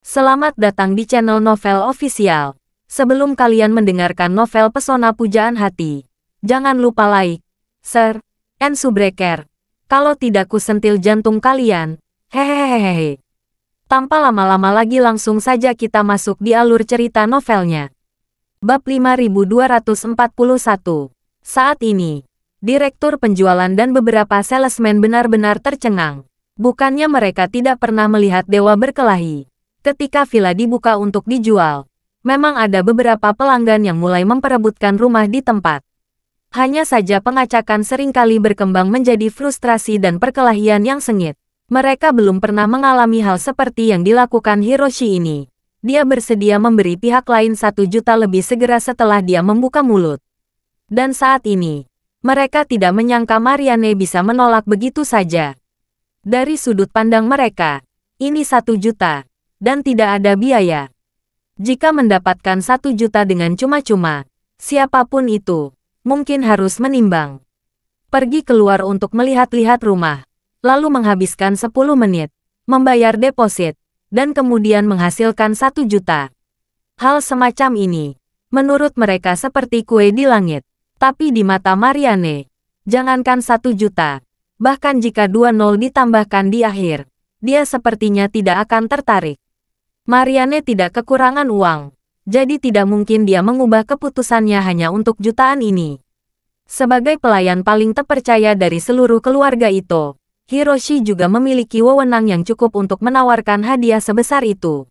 Selamat datang di channel Novel Official. Sebelum kalian mendengarkan novel Pesona Pujaan Hati, jangan lupa like, share, and subscribe. Kalau tidak kusentil jantung kalian. Hehehehe. Tanpa lama-lama lagi langsung saja kita masuk di alur cerita novelnya. Bab 5241. Saat ini, Direktur Penjualan dan beberapa salesman benar-benar tercengang. Bukannya mereka tidak pernah melihat dewa berkelahi. Ketika villa dibuka untuk dijual, memang ada beberapa pelanggan yang mulai memperebutkan rumah di tempat. Hanya saja pengacakan seringkali berkembang menjadi frustrasi dan perkelahian yang sengit. Mereka belum pernah mengalami hal seperti yang dilakukan Hiroshi ini. Dia bersedia memberi pihak lain 1 juta lebih segera setelah dia membuka mulut. Dan saat ini, mereka tidak menyangka Marianne bisa menolak begitu saja. Dari sudut pandang mereka, ini 1 juta. Dan tidak ada biaya. Jika mendapatkan 1 juta dengan cuma-cuma, siapapun itu, mungkin harus menimbang. Pergi keluar untuk melihat-lihat rumah, lalu menghabiskan 10 menit, membayar deposit, dan kemudian menghasilkan 1 juta. Hal semacam ini, menurut mereka seperti kue di langit. Tapi di mata Marianne, jangankan 1 juta, bahkan jika 2 nol ditambahkan di akhir, dia sepertinya tidak akan tertarik. Marianne tidak kekurangan uang, jadi tidak mungkin dia mengubah keputusannya hanya untuk jutaan ini. Sebagai pelayan paling terpercaya dari seluruh keluarga itu, Hiroshi juga memiliki wewenang yang cukup untuk menawarkan hadiah sebesar itu.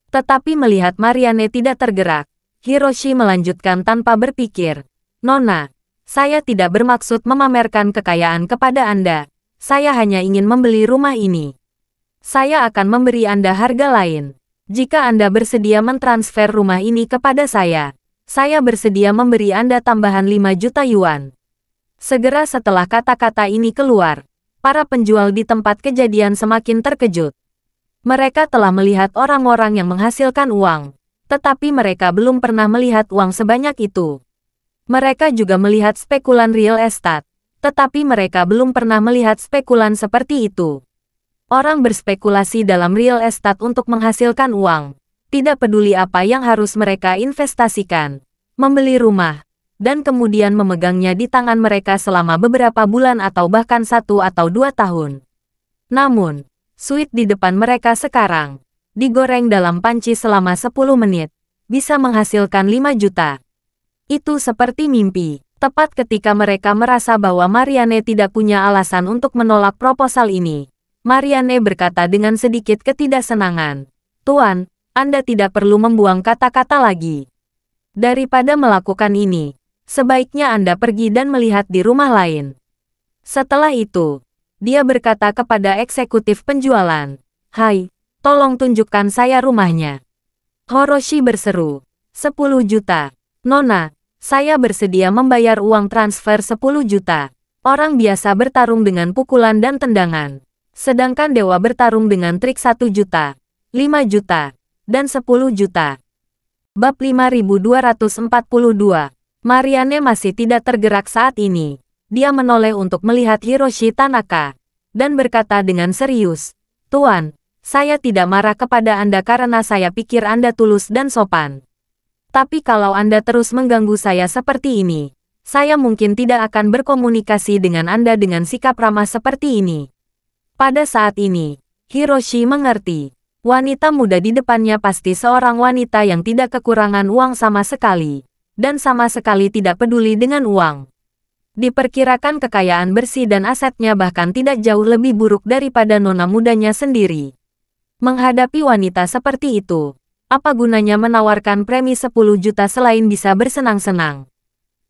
Tetapi melihat Marianne tidak tergerak, Hiroshi melanjutkan tanpa berpikir, "Nona, saya tidak bermaksud memamerkan kekayaan kepada Anda. Saya hanya ingin membeli rumah ini. Saya akan memberi Anda harga lain. Jika Anda bersedia mentransfer rumah ini kepada saya bersedia memberi Anda tambahan 5 juta yuan." Segera setelah kata-kata ini keluar, para penjual di tempat kejadian semakin terkejut. Mereka telah melihat orang-orang yang menghasilkan uang, tetapi mereka belum pernah melihat uang sebanyak itu. Mereka juga melihat spekulan real estate, tetapi mereka belum pernah melihat spekulan seperti itu. Orang berspekulasi dalam real estate untuk menghasilkan uang, tidak peduli apa yang harus mereka investasikan, membeli rumah, dan kemudian memegangnya di tangan mereka selama beberapa bulan atau bahkan 1 atau 2 tahun. Namun, suite di depan mereka sekarang, digoreng dalam panci selama 10 menit, bisa menghasilkan 5 juta. Itu seperti mimpi, tepat ketika mereka merasa bahwa Marianne tidak punya alasan untuk menolak proposal ini. Marianne berkata dengan sedikit ketidaksenangan, "Tuan, Anda tidak perlu membuang kata-kata lagi. Daripada melakukan ini, sebaiknya Anda pergi dan melihat di rumah lain." Setelah itu, dia berkata kepada eksekutif penjualan, "Hai, tolong tunjukkan saya rumahnya." Hiroshi berseru, 10 juta. "Nona, saya bersedia membayar uang transfer 10 juta. Orang biasa bertarung dengan pukulan dan tendangan. Sedangkan dewa bertarung dengan trik 1 juta, 5 juta, dan 10 juta. Bab 5242. Marianne masih tidak tergerak saat ini. Dia menoleh untuk melihat Hiroshi Tanaka, dan berkata dengan serius, "Tuan, saya tidak marah kepada Anda karena saya pikir Anda tulus dan sopan. Tapi kalau Anda terus mengganggu saya seperti ini, saya mungkin tidak akan berkomunikasi dengan Anda dengan sikap ramah seperti ini." Pada saat ini, Hiroshi mengerti. Wanita muda di depannya pasti seorang wanita yang tidak kekurangan uang sama sekali, dan sama sekali tidak peduli dengan uang. Diperkirakan kekayaan bersih dan asetnya bahkan tidak jauh lebih buruk daripada nona mudanya sendiri. Menghadapi wanita seperti itu, apa gunanya menawarkan premi 10 juta selain bisa bersenang-senang?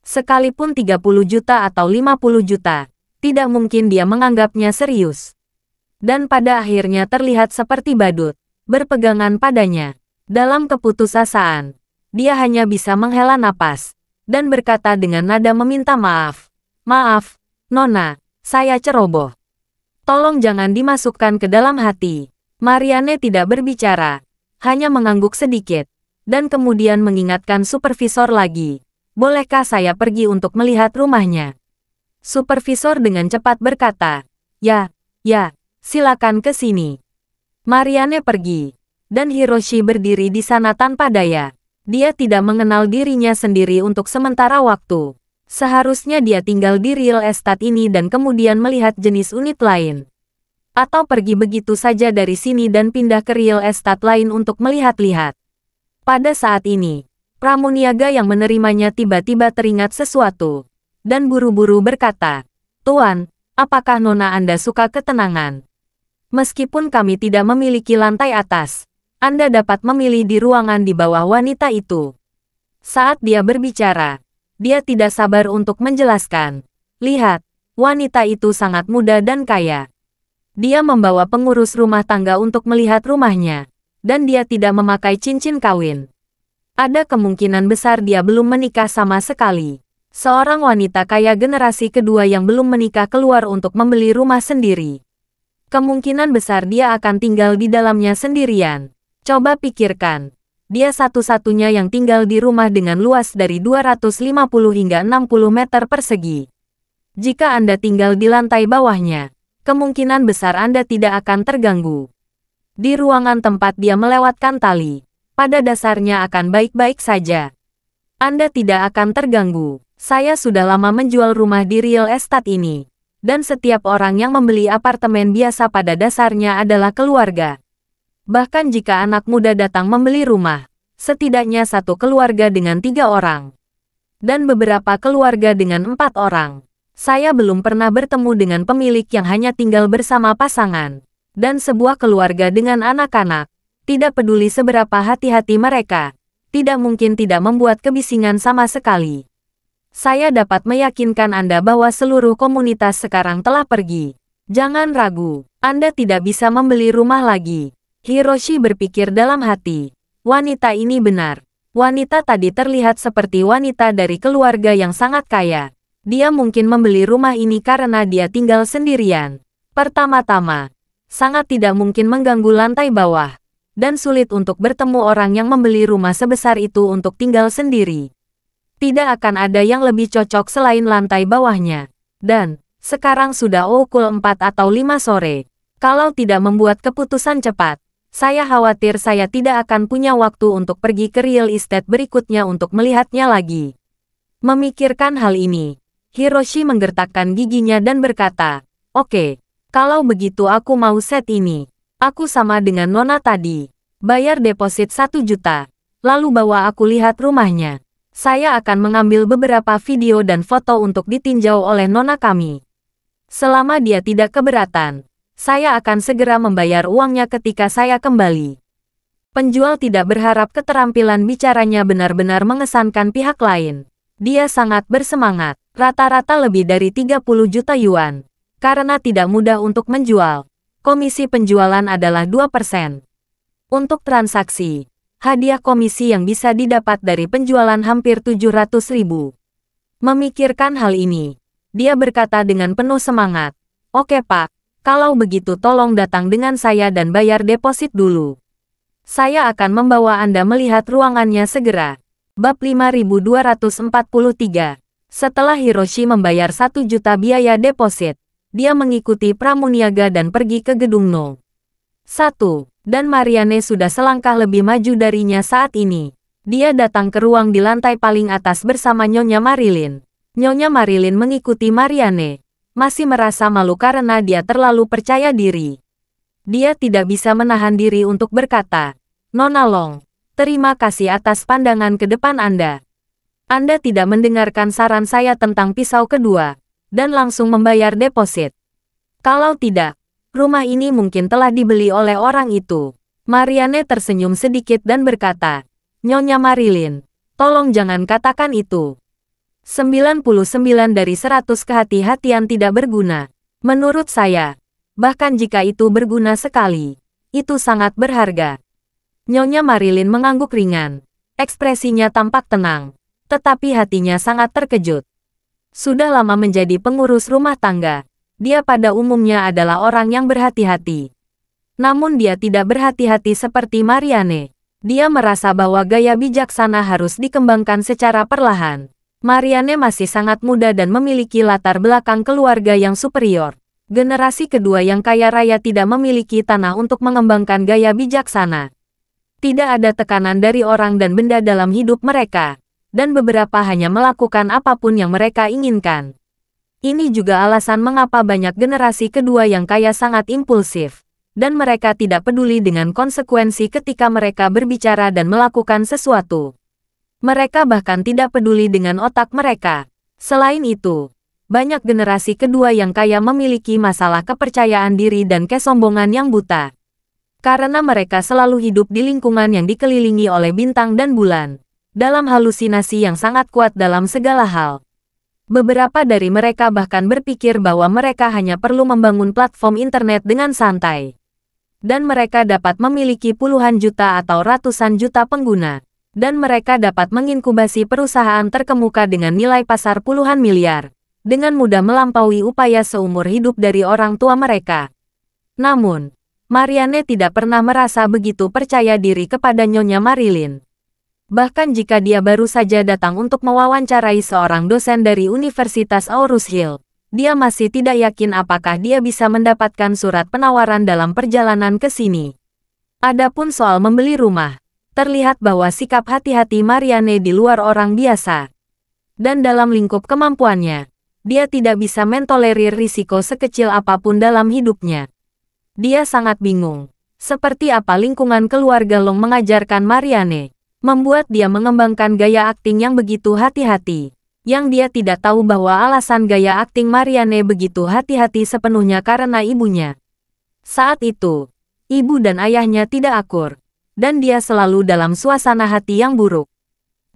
Sekalipun 30 juta atau 50 juta, tidak mungkin dia menganggapnya serius. Dan pada akhirnya terlihat seperti badut, berpegangan padanya. Dalam keputusasaan, dia hanya bisa menghela napas, dan berkata dengan nada meminta maaf. "Maaf, Nona, saya ceroboh. Tolong jangan dimasukkan ke dalam hati." Marianne tidak berbicara, hanya mengangguk sedikit, dan kemudian mengingatkan supervisor lagi. "Bolehkah saya pergi untuk melihat rumahnya?" Supervisor dengan cepat berkata, "Ya, silakan ke sini." Marianne pergi, Dan Hiroshi berdiri di sana tanpa daya. Dia tidak mengenal dirinya sendiri untuk sementara waktu. Seharusnya dia tinggal di real estate ini dan kemudian melihat jenis unit lain. Atau pergi begitu saja dari sini dan pindah ke real estate lain untuk melihat-lihat. Pada saat ini, pramuniaga yang menerimanya tiba-tiba teringat sesuatu. Dan buru-buru berkata, "Tuan, apakah Nona Anda suka ketenangan? Meskipun kami tidak memiliki lantai atas, Anda dapat memilih di ruangan di bawah wanita itu." Saat dia berbicara, dia tidak sabar untuk menjelaskan. Lihat, wanita itu sangat muda dan kaya. Dia membawa pengurus rumah tangga untuk melihat rumahnya, dan dia tidak memakai cincin kawin. Ada kemungkinan besar dia belum menikah sama sekali. Seorang wanita kaya generasi kedua yang belum menikah keluar untuk membeli rumah sendiri. Kemungkinan besar dia akan tinggal di dalamnya sendirian. Coba pikirkan, dia satu-satunya yang tinggal di rumah dengan luas dari 250 hingga 60 meter persegi. Jika Anda tinggal di lantai bawahnya, kemungkinan besar Anda tidak akan terganggu. Di ruangan tempat dia melewatkan tali, pada dasarnya akan baik-baik saja. Anda tidak akan terganggu. Saya sudah lama menjual rumah di real estate ini. Dan setiap orang yang membeli apartemen biasa pada dasarnya adalah keluarga. Bahkan jika anak muda datang membeli rumah, setidaknya satu keluarga dengan 3 orang. Dan beberapa keluarga dengan 4 orang. Saya belum pernah bertemu dengan pemilik yang hanya tinggal bersama pasangan. Dan sebuah keluarga dengan anak-anak. Tidak peduli seberapa hati-hati mereka, tidak mungkin tidak membuat kebisingan sama sekali. Saya dapat meyakinkan Anda bahwa seluruh komunitas sekarang telah pergi. Jangan ragu, Anda tidak bisa membeli rumah lagi. Hiroshi berpikir dalam hati. Wanita ini benar. Wanita tadi terlihat seperti wanita dari keluarga yang sangat kaya. Dia mungkin membeli rumah ini karena dia tinggal sendirian. Pertama-tama, sangat tidak mungkin mengganggu lantai bawah. Dan sulit untuk bertemu orang yang membeli rumah sebesar itu untuk tinggal sendiri. Tidak akan ada yang lebih cocok selain lantai bawahnya. Dan, sekarang sudah pukul 4 atau 5 sore. Kalau tidak membuat keputusan cepat, saya khawatir saya tidak akan punya waktu untuk pergi ke real estate berikutnya untuk melihatnya lagi. Memikirkan hal ini, Hiroshi menggertakkan giginya dan berkata, "Oke, kalau begitu aku mau set ini. Aku sama dengan Nona tadi. Bayar deposit 1 juta. Lalu bawa aku lihat rumahnya. Saya akan mengambil beberapa video dan foto untuk ditinjau oleh Nona kami. Selama dia tidak keberatan, saya akan segera membayar uangnya ketika saya kembali." Penjual tidak berharap keterampilan bicaranya benar-benar mengesankan pihak lain. Dia sangat bersemangat, rata-rata lebih dari 30 juta yuan. Karena tidak mudah untuk menjual, komisi penjualan adalah 2%. Untuk transaksi, hadiah komisi yang bisa didapat dari penjualan hampir 700.000. Memikirkan hal ini, dia berkata dengan penuh semangat, "Oke Pak, kalau begitu tolong datang dengan saya dan bayar deposit dulu. Saya akan membawa Anda melihat ruangannya segera." Bab 5243. Setelah Hiroshi membayar 1 juta biaya deposit, dia mengikuti pramuniaga dan pergi ke gedung No. 1. Dan Marianne sudah selangkah lebih maju darinya saat ini. Dia datang ke ruang di lantai paling atas bersama Nyonya Marilyn. Nyonya Marilyn mengikuti Marianne, masih merasa malu karena dia terlalu percaya diri. Dia tidak bisa menahan diri untuk berkata, "Nona Long, terima kasih atas pandangan ke depan Anda. Anda tidak mendengarkan saran saya tentang pisau kedua, dan langsung membayar deposit. Kalau tidak, rumah ini mungkin telah dibeli oleh orang itu." Marianne tersenyum sedikit dan berkata, "Nyonya Marilyn, tolong jangan katakan itu. 99 dari 100 kehati-hatian tidak berguna. Menurut saya, bahkan jika itu berguna sekali, itu sangat berharga." Nyonya Marilyn mengangguk ringan. Ekspresinya tampak tenang, tetapi hatinya sangat terkejut. Sudah lama menjadi pengurus rumah tangga, dia pada umumnya adalah orang yang berhati-hati. Namun dia tidak berhati-hati seperti Marianne. Dia merasa bahwa gaya bijaksana harus dikembangkan secara perlahan. Marianne masih sangat muda dan memiliki latar belakang keluarga yang superior. Generasi kedua yang kaya raya tidak memiliki tanah untuk mengembangkan gaya bijaksana. Tidak ada tekanan dari orang dan benda dalam hidup mereka, dan beberapa hanya melakukan apapun yang mereka inginkan. Ini juga alasan mengapa banyak generasi kedua yang kaya sangat impulsif, dan mereka tidak peduli dengan konsekuensi ketika mereka berbicara dan melakukan sesuatu. Mereka bahkan tidak peduli dengan otak mereka. Selain itu, banyak generasi kedua yang kaya memiliki masalah kepercayaan diri dan kesombongan yang buta. Karena mereka selalu hidup di lingkungan yang dikelilingi oleh bintang dan bulan, dalam halusinasi yang sangat kuat dalam segala hal. Beberapa dari mereka bahkan berpikir bahwa mereka hanya perlu membangun platform internet dengan santai. Dan mereka dapat memiliki puluhan juta atau ratusan juta pengguna. Dan mereka dapat menginkubasi perusahaan terkemuka dengan nilai pasar puluhan miliar, dengan mudah melampaui upaya seumur hidup dari orang tua mereka. Namun, Marianne tidak pernah merasa begitu percaya diri kepada Nyonya Marilyn. Bahkan jika dia baru saja datang untuk mewawancarai seorang dosen dari Universitas Aurus Hill, dia masih tidak yakin apakah dia bisa mendapatkan surat penawaran dalam perjalanan ke sini. Adapun soal membeli rumah, terlihat bahwa sikap hati-hati Marianne di luar orang biasa. Dan dalam lingkup kemampuannya, dia tidak bisa mentolerir risiko sekecil apapun dalam hidupnya. Dia sangat bingung, seperti apa lingkungan keluarga Long mengajarkan Marianne, membuat dia mengembangkan gaya akting yang begitu hati-hati. Yang dia tidak tahu bahwa alasan gaya akting Marianne begitu hati-hati sepenuhnya karena ibunya. Saat itu, ibu dan ayahnya tidak akur, dan dia selalu dalam suasana hati yang buruk.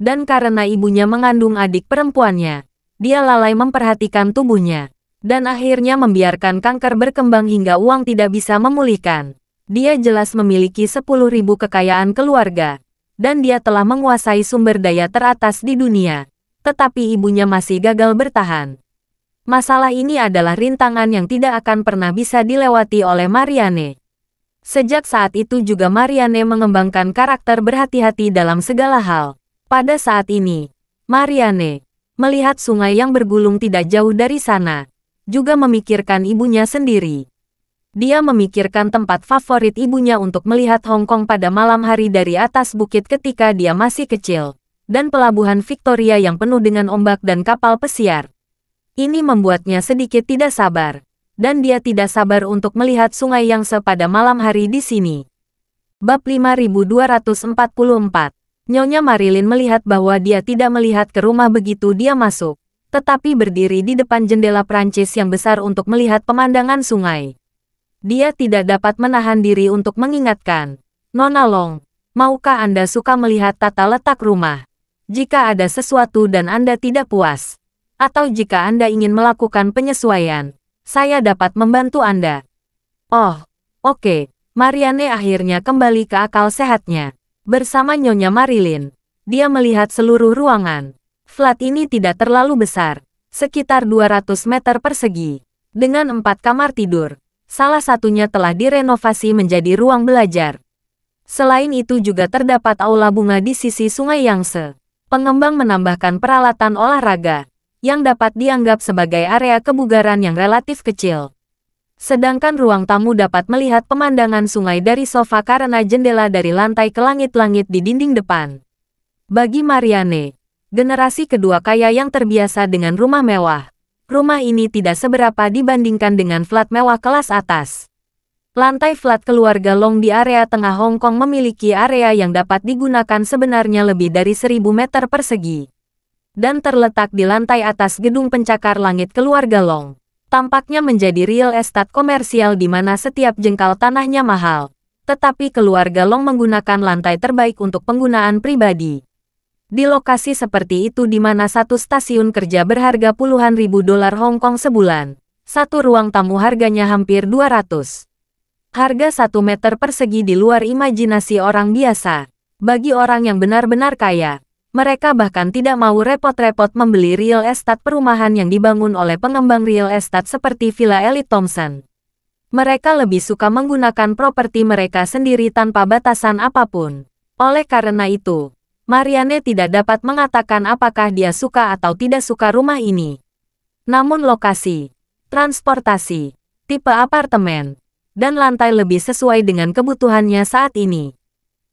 Dan karena ibunya mengandung adik perempuannya, dia lalai memperhatikan tubuhnya, dan akhirnya membiarkan kanker berkembang hingga uang tidak bisa memulihkan. Dia jelas memiliki 10.000 kekayaan keluarga, dan dia telah menguasai sumber daya teratas di dunia, tetapi ibunya masih gagal bertahan. Masalah ini adalah rintangan yang tidak akan pernah bisa dilewati oleh Marianne. Sejak saat itu juga Marianne mengembangkan karakter berhati-hati dalam segala hal. Pada saat ini, Marianne melihat sungai yang bergulung tidak jauh dari sana, juga memikirkan ibunya sendiri. Dia memikirkan tempat favorit ibunya untuk melihat Hong Kong pada malam hari dari atas bukit ketika dia masih kecil, dan pelabuhan Victoria yang penuh dengan ombak dan kapal pesiar. Ini membuatnya sedikit tidak sabar, dan dia tidak sabar untuk melihat sungai Yangtze pada malam hari di sini. Bab 5244. Nyonya Marilyn melihat bahwa dia tidak melihat ke rumah begitu dia masuk, tetapi berdiri di depan jendela Prancis yang besar untuk melihat pemandangan sungai. Dia tidak dapat menahan diri untuk mengingatkan, "Nona Long, maukah Anda suka melihat tata letak rumah? Jika ada sesuatu dan Anda tidak puas, atau jika Anda ingin melakukan penyesuaian, saya dapat membantu Anda." Oh, oke. Marianne akhirnya kembali ke akal sehatnya. Bersama Nyonya Marilyn, dia melihat seluruh ruangan. Flat ini tidak terlalu besar, sekitar 200 meter persegi, dengan 4 kamar tidur. Salah satunya telah direnovasi menjadi ruang belajar. Selain itu juga terdapat aula bunga di sisi sungai Yangtze. Pengembang menambahkan peralatan olahraga, yang dapat dianggap sebagai area kebugaran yang relatif kecil. Sedangkan ruang tamu dapat melihat pemandangan sungai dari sofa karena jendela dari lantai ke langit-langit di dinding depan. Bagi Marianne, generasi kedua kaya yang terbiasa dengan rumah mewah, rumah ini tidak seberapa dibandingkan dengan flat mewah kelas atas. Lantai flat keluarga Long di area tengah Hong Kong memiliki area yang dapat digunakan sebenarnya lebih dari 1.000 meter persegi. Dan terletak di lantai atas gedung pencakar langit keluarga Long. Tampaknya menjadi real estate komersial di mana setiap jengkal tanahnya mahal. Tetapi keluarga Long menggunakan lantai terbaik untuk penggunaan pribadi. Di lokasi seperti itu di mana satu stasiun kerja berharga puluhan ribu dolar Hong Kong sebulan, satu ruang tamu harganya hampir 200. Harga 1 meter persegi di luar imajinasi orang biasa. Bagi orang yang benar-benar kaya, mereka bahkan tidak mau repot-repot membeli real estate perumahan yang dibangun oleh pengembang real estate seperti Villa Elite Thompson. Mereka lebih suka menggunakan properti mereka sendiri tanpa batasan apapun. Oleh karena itu, Marianne tidak dapat mengatakan apakah dia suka atau tidak suka rumah ini. Namun lokasi, transportasi, tipe apartemen, dan lantai lebih sesuai dengan kebutuhannya saat ini.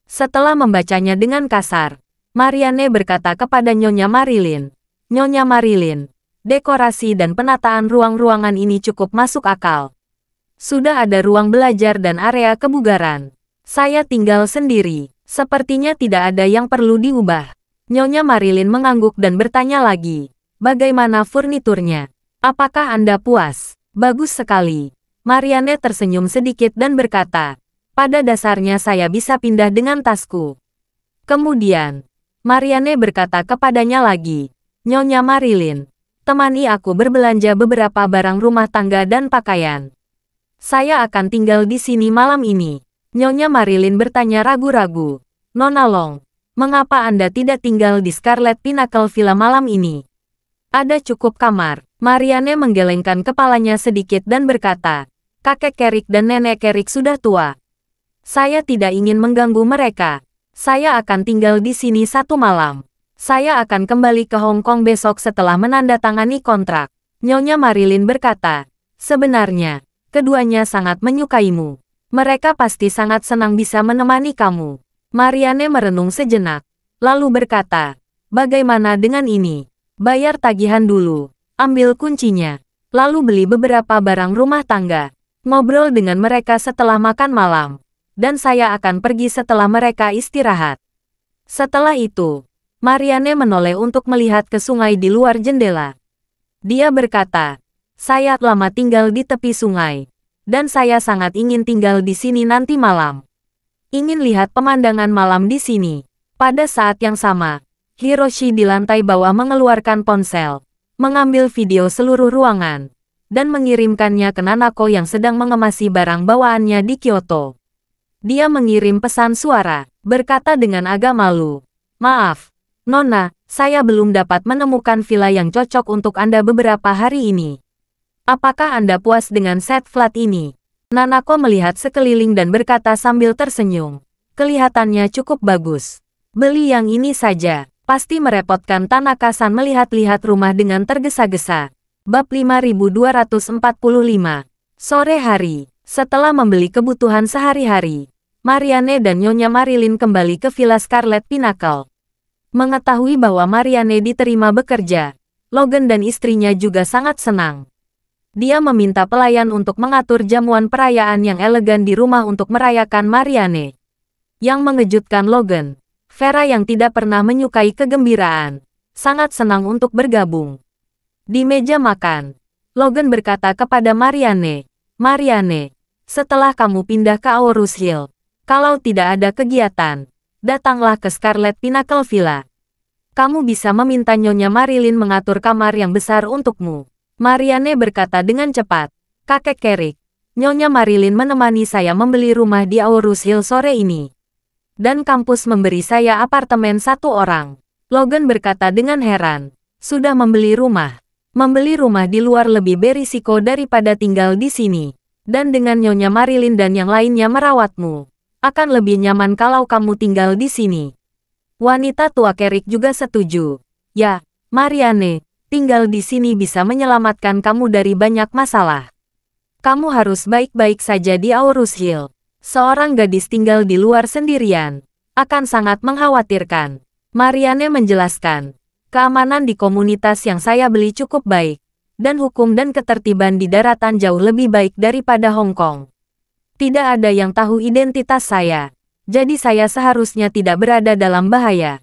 Setelah membacanya dengan kasar, Marianne berkata kepada Nyonya Marilyn, "Nyonya Marilyn, dekorasi dan penataan ruang-ruangan ini cukup masuk akal. Sudah ada ruang belajar dan area kebugaran. Saya tinggal sendiri, sepertinya tidak ada yang perlu diubah." Nyonya Marilyn mengangguk dan bertanya lagi, "Bagaimana furniturnya? Apakah Anda puas?" "Bagus sekali." Marianne tersenyum sedikit dan berkata, "Pada dasarnya saya bisa pindah dengan tasku." Kemudian, Marianne berkata kepadanya lagi, "Nyonya Marilyn, temani aku berbelanja beberapa barang rumah tangga dan pakaian. Saya akan tinggal di sini malam ini." Nyonya Marilyn bertanya ragu-ragu, "Nona Long, mengapa Anda tidak tinggal di Scarlet Pinnacle Villa malam ini? Ada cukup kamar." Marianne menggelengkan kepalanya sedikit dan berkata, "Kakek Carrick dan nenek Carrick sudah tua. Saya tidak ingin mengganggu mereka. Saya akan tinggal di sini 1 malam. Saya akan kembali ke Hong Kong besok setelah menandatangani kontrak." Nyonya Marilyn berkata, "Sebenarnya, keduanya sangat menyukaimu. Mereka pasti sangat senang bisa menemani kamu." Marianne merenung sejenak, lalu berkata, "Bagaimana dengan ini? Bayar tagihan dulu, ambil kuncinya, lalu beli beberapa barang rumah tangga, ngobrol dengan mereka setelah makan malam, dan saya akan pergi setelah mereka istirahat." Setelah itu, Marianne menoleh untuk melihat ke sungai di luar jendela. Dia berkata, "Saya lama tinggal di tepi sungai, dan saya sangat ingin tinggal di sini nanti malam. Ingin lihat pemandangan malam di sini." Pada saat yang sama, Hiroshi di lantai bawah mengeluarkan ponsel, mengambil video seluruh ruangan, dan mengirimkannya ke Nanako yang sedang mengemasi barang bawaannya di Kyoto. Dia mengirim pesan suara, berkata dengan agak malu, "Maaf, Nona, saya belum dapat menemukan villa yang cocok untuk Anda beberapa hari ini. Apakah Anda puas dengan set flat ini?" Nanako melihat sekeliling dan berkata sambil tersenyum, "Kelihatannya cukup bagus. Beli yang ini saja." Pasti merepotkan Tanaka-san melihat-lihat rumah dengan tergesa-gesa. Bab 5245. Sore hari, setelah membeli kebutuhan sehari-hari, Marianne dan Nyonya Marilyn kembali ke Villa Scarlet Pinnacle. Mengetahui bahwa Marianne diterima bekerja, Logan dan istrinya juga sangat senang. Dia meminta pelayan untuk mengatur jamuan perayaan yang elegan di rumah untuk merayakan Marianne. Yang mengejutkan Logan, Vera yang tidak pernah menyukai kegembiraan, sangat senang untuk bergabung. Di meja makan, Logan berkata kepada Marianne, "Marianne, setelah kamu pindah ke Aorus Hill, kalau tidak ada kegiatan, datanglah ke Scarlet Pinnacle Villa. Kamu bisa meminta Nyonya Marilyn mengatur kamar yang besar untukmu." Marianne berkata dengan cepat, "Kakek Carrick, Nyonya Marilyn menemani saya membeli rumah di Aorus Hill sore ini. Dan kampus memberi saya apartemen 1 orang." Logan berkata dengan heran, "Sudah membeli rumah? Membeli rumah di luar lebih berisiko daripada tinggal di sini. Dan dengan Nyonya Marilyn dan yang lainnya merawatmu, akan lebih nyaman kalau kamu tinggal di sini." Wanita tua Carrick juga setuju. "Ya, Marianne, tinggal di sini bisa menyelamatkan kamu dari banyak masalah. Kamu harus baik-baik saja di Aorus Hill. Seorang gadis tinggal di luar sendirian akan sangat mengkhawatirkan." Marianne menjelaskan, "Keamanan di komunitas yang saya beli cukup baik, dan hukum dan ketertiban di daratan jauh lebih baik daripada Hong Kong. Tidak ada yang tahu identitas saya, jadi saya seharusnya tidak berada dalam bahaya."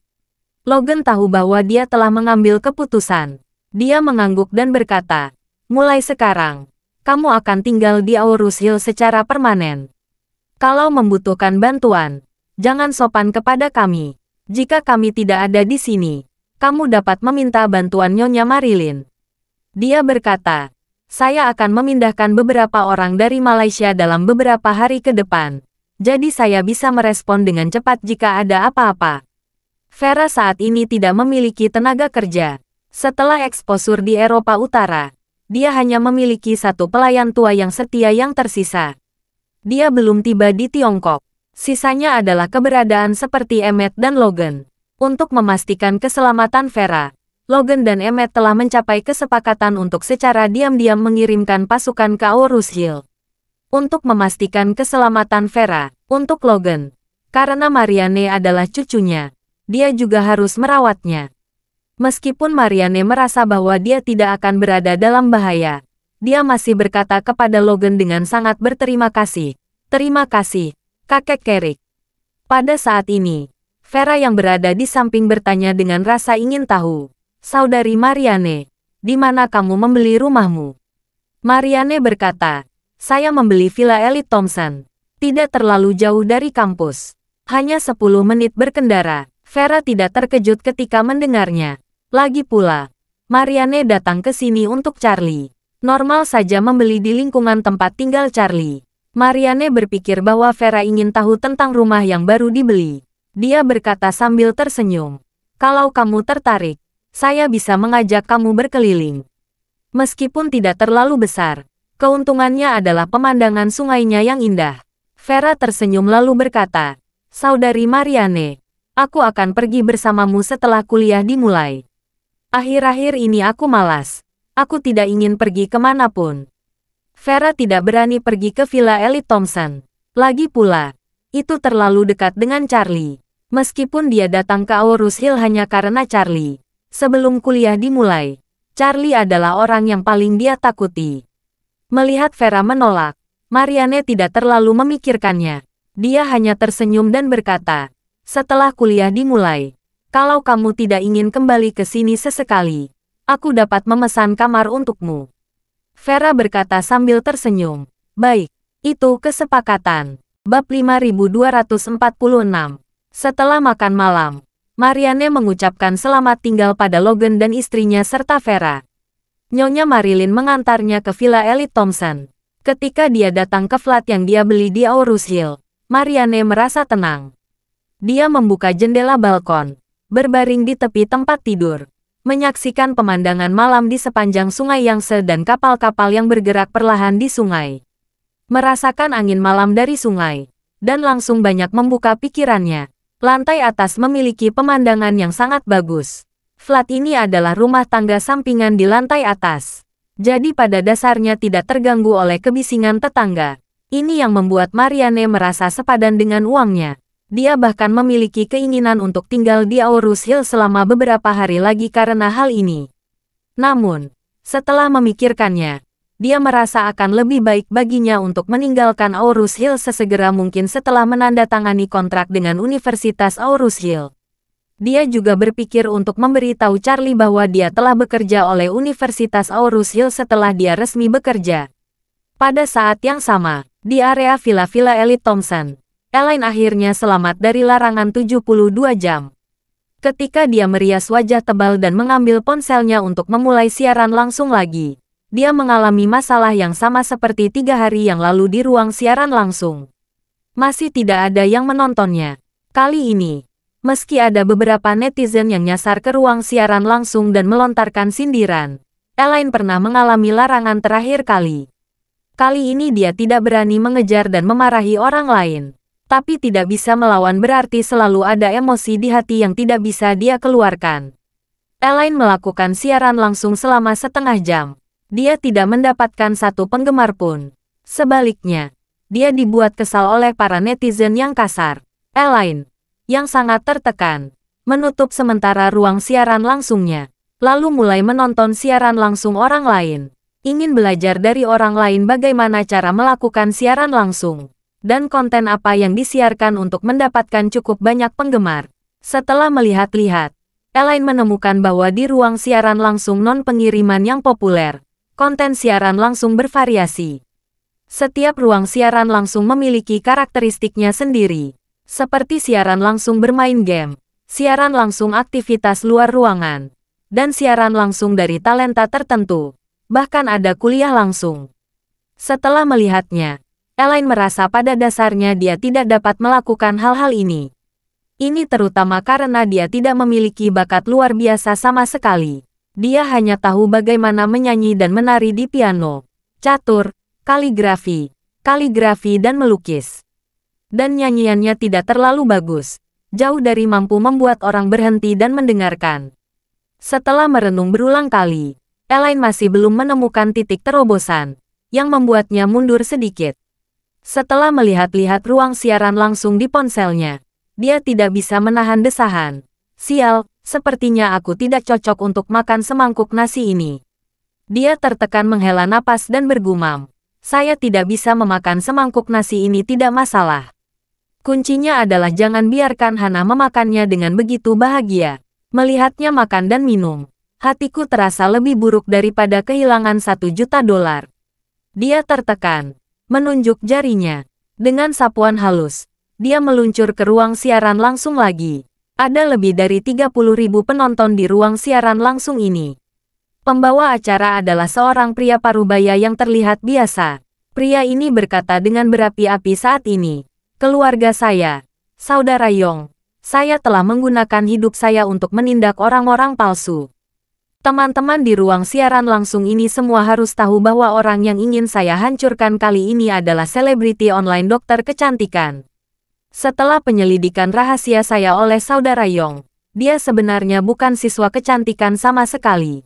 Logan tahu bahwa dia telah mengambil keputusan. Dia mengangguk dan berkata, "Mulai sekarang, kamu akan tinggal di Aorus Hill secara permanen. Kalau membutuhkan bantuan, jangan sopan kepada kami. Jika kami tidak ada di sini, kamu dapat meminta bantuan Nyonya Marilyn." Dia berkata, "Saya akan memindahkan beberapa orang dari Malaysia dalam beberapa hari ke depan, jadi saya bisa merespon dengan cepat jika ada apa-apa." Vera saat ini tidak memiliki tenaga kerja. Setelah eksposur di Eropa Utara, dia hanya memiliki 1 pelayan tua yang setia yang tersisa. Dia belum tiba di Tiongkok. Sisanya adalah keberadaan seperti Emmett dan Logan. Untuk memastikan keselamatan Vera, Logan dan Emmett telah mencapai kesepakatan untuk secara diam-diam mengirimkan pasukan ke Aorus Hill. Untuk memastikan keselamatan Vera, untuk Logan, Karena Marianne adalah cucunya, dia juga harus merawatnya. Meskipun Marianne merasa bahwa dia tidak akan berada dalam bahaya, dia masih berkata kepada Logan dengan sangat berterima kasih. Terima kasih, kakek Carrick. Pada saat ini, Vera yang berada di samping bertanya dengan rasa ingin tahu. Saudari Marianne, di mana kamu membeli rumahmu? Marianne berkata, saya membeli Villa Elite Thompson. Tidak terlalu jauh dari kampus. Hanya 10 menit berkendara. Vera tidak terkejut ketika mendengarnya. Lagi pula, Marianne datang ke sini untuk Charlie. Normal saja membeli di lingkungan tempat tinggal Charlie. Marianne berpikir bahwa Vera ingin tahu tentang rumah yang baru dibeli. Dia berkata sambil tersenyum. Kalau kamu tertarik, saya bisa mengajak kamu berkeliling. Meskipun tidak terlalu besar, keuntungannya adalah pemandangan sungainya yang indah. Vera tersenyum lalu berkata, Saudari Marianne, aku akan pergi bersamamu setelah kuliah dimulai. Akhir-akhir ini aku malas. Aku tidak ingin pergi kemanapun. Vera tidak berani pergi ke Villa Elite Thompson. Lagi pula, itu terlalu dekat dengan Charlie. Meskipun dia datang ke Aurus Hill hanya karena Charlie. Sebelum kuliah dimulai, Charlie adalah orang yang paling dia takuti. Melihat Vera menolak, Marianne tidak terlalu memikirkannya. Dia hanya tersenyum dan berkata, setelah kuliah dimulai, kalau kamu tidak ingin kembali ke sini sesekali, aku dapat memesan kamar untukmu. Vera berkata sambil tersenyum. Baik, itu kesepakatan. Bab 5246. Setelah makan malam, Marianne mengucapkan selamat tinggal pada Logan dan istrinya serta Vera. Nyonya Marilyn mengantarnya ke Villa Elite Thompson. Ketika dia datang ke flat yang dia beli di Aurus Hill, Marianne merasa tenang. Dia membuka jendela balkon, berbaring di tepi tempat tidur, menyaksikan pemandangan malam di sepanjang sungai Yangtze dan kapal-kapal yang bergerak perlahan di sungai. Merasakan angin malam dari sungai, dan langsung banyak membuka pikirannya. Lantai atas memiliki pemandangan yang sangat bagus. Flat ini adalah rumah tangga sampingan di lantai atas. Jadi pada dasarnya tidak terganggu oleh kebisingan tetangga. Ini yang membuat Marianne merasa sepadan dengan uangnya. Dia bahkan memiliki keinginan untuk tinggal di Aurus Hill selama beberapa hari lagi karena hal ini. Namun, setelah memikirkannya, dia merasa akan lebih baik baginya untuk meninggalkan Aurus Hill sesegera mungkin setelah menandatangani kontrak dengan Universitas Aurus Hill. Dia juga berpikir untuk memberitahu Charlie bahwa dia telah bekerja oleh Universitas Aurus Hill setelah dia resmi bekerja. Pada saat yang sama, di area Villa Elite Thompson, Elaine akhirnya selamat dari larangan 72 jam. Ketika dia merias wajah tebal dan mengambil ponselnya untuk memulai siaran langsung lagi, dia mengalami masalah yang sama seperti 3 hari yang lalu di ruang siaran langsung. Masih tidak ada yang menontonnya. Kali ini, meski ada beberapa netizen yang nyasar ke ruang siaran langsung dan melontarkan sindiran, Elaine pernah mengalami larangan terakhir kali. Kali ini dia tidak berani mengejar dan memarahi orang lain. Tapi tidak bisa melawan berarti selalu ada emosi di hati yang tidak bisa dia keluarkan. Elaine melakukan siaran langsung selama setengah jam. Dia tidak mendapatkan satu penggemar pun. Sebaliknya, dia dibuat kesal oleh para netizen yang kasar. Elaine, yang sangat tertekan, menutup sementara ruang siaran langsungnya, lalu mulai menonton siaran langsung orang lain. Ingin belajar dari orang lain bagaimana cara melakukan siaran langsung, dan konten apa yang disiarkan untuk mendapatkan cukup banyak penggemar. Setelah melihat-lihat, Elaine menemukan bahwa di ruang siaran langsung non-pengiriman yang populer, konten siaran langsung bervariasi. Setiap ruang siaran langsung memiliki karakteristiknya sendiri, seperti siaran langsung bermain game, siaran langsung aktivitas luar ruangan, dan siaran langsung dari talenta tertentu, bahkan ada kuliah langsung. Setelah melihatnya, Elaine merasa pada dasarnya dia tidak dapat melakukan hal-hal ini. Ini terutama karena dia tidak memiliki bakat luar biasa sama sekali. Dia hanya tahu bagaimana menyanyi dan menari di piano, catur, kaligrafi dan melukis. Dan nyanyiannya tidak terlalu bagus, jauh dari mampu membuat orang berhenti dan mendengarkan. Setelah merenung berulang kali, Elaine masih belum menemukan titik terobosan, yang membuatnya mundur sedikit. Setelah melihat-lihat ruang siaran langsung di ponselnya, dia tidak bisa menahan desahan. Sial, sepertinya aku tidak cocok untuk makan semangkuk nasi ini. Dia tertekan menghela napas dan bergumam. Saya tidak bisa memakan semangkuk nasi ini, tidak masalah. Kuncinya adalah jangan biarkan Hana memakannya dengan begitu bahagia. Melihatnya makan dan minum, hatiku terasa lebih buruk daripada kehilangan $1 juta. Dia tertekan, menunjuk jarinya. Dengan sapuan halus, dia meluncur ke ruang siaran langsung lagi. Ada lebih dari 30.000 penonton di ruang siaran langsung ini. Pembawa acara adalah seorang pria parubaya yang terlihat biasa. Pria ini berkata dengan berapi-api saat ini, "Keluarga saya, Saudara Yong, saya telah menggunakan hidup saya untuk menindak orang-orang palsu. Teman-teman di ruang siaran langsung ini semua harus tahu bahwa orang yang ingin saya hancurkan kali ini adalah selebriti online dokter kecantikan. Setelah penyelidikan rahasia saya oleh Saudara Yong, dia sebenarnya bukan siswa kecantikan sama sekali.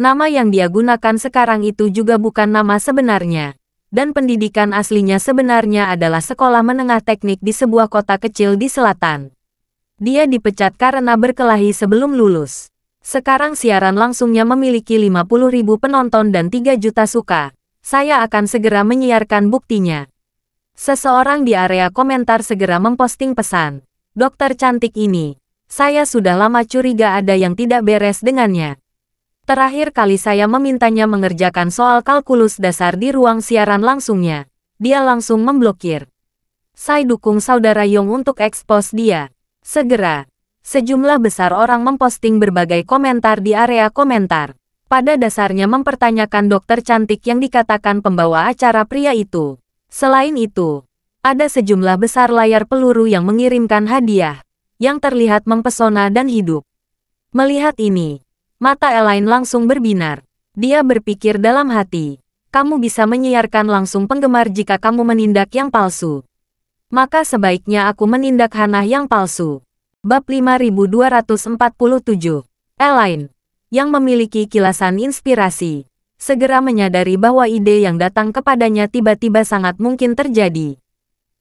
Nama yang dia gunakan sekarang itu juga bukan nama sebenarnya. Dan pendidikan aslinya sebenarnya adalah sekolah menengah teknik di sebuah kota kecil di selatan. Dia dipecat karena berkelahi sebelum lulus. Sekarang siaran langsungnya memiliki 50.000 penonton dan 3 juta suka. Saya akan segera menyiarkan buktinya." Seseorang di area komentar segera memposting pesan. "Dokter cantik ini, saya sudah lama curiga ada yang tidak beres dengannya. Terakhir kali saya memintanya mengerjakan soal kalkulus dasar di ruang siaran langsungnya, dia langsung memblokir. Saya dukung Saudara Yong untuk ekspos dia. Segera." Sejumlah besar orang memposting berbagai komentar di area komentar. Pada dasarnya mempertanyakan dokter cantik yang dikatakan pembawa acara pria itu. Selain itu, ada sejumlah besar layar peluru yang mengirimkan hadiah, yang terlihat mempesona dan hidup. Melihat ini, mata Elaine langsung berbinar. Dia berpikir dalam hati, "Kamu bisa menyiarkan langsung penggemar jika kamu menindak yang palsu. Maka sebaiknya aku menindak Hana yang palsu." Bab 5247. Elaine, yang memiliki kilasan inspirasi, segera menyadari bahwa ide yang datang kepadanya tiba-tiba sangat mungkin terjadi.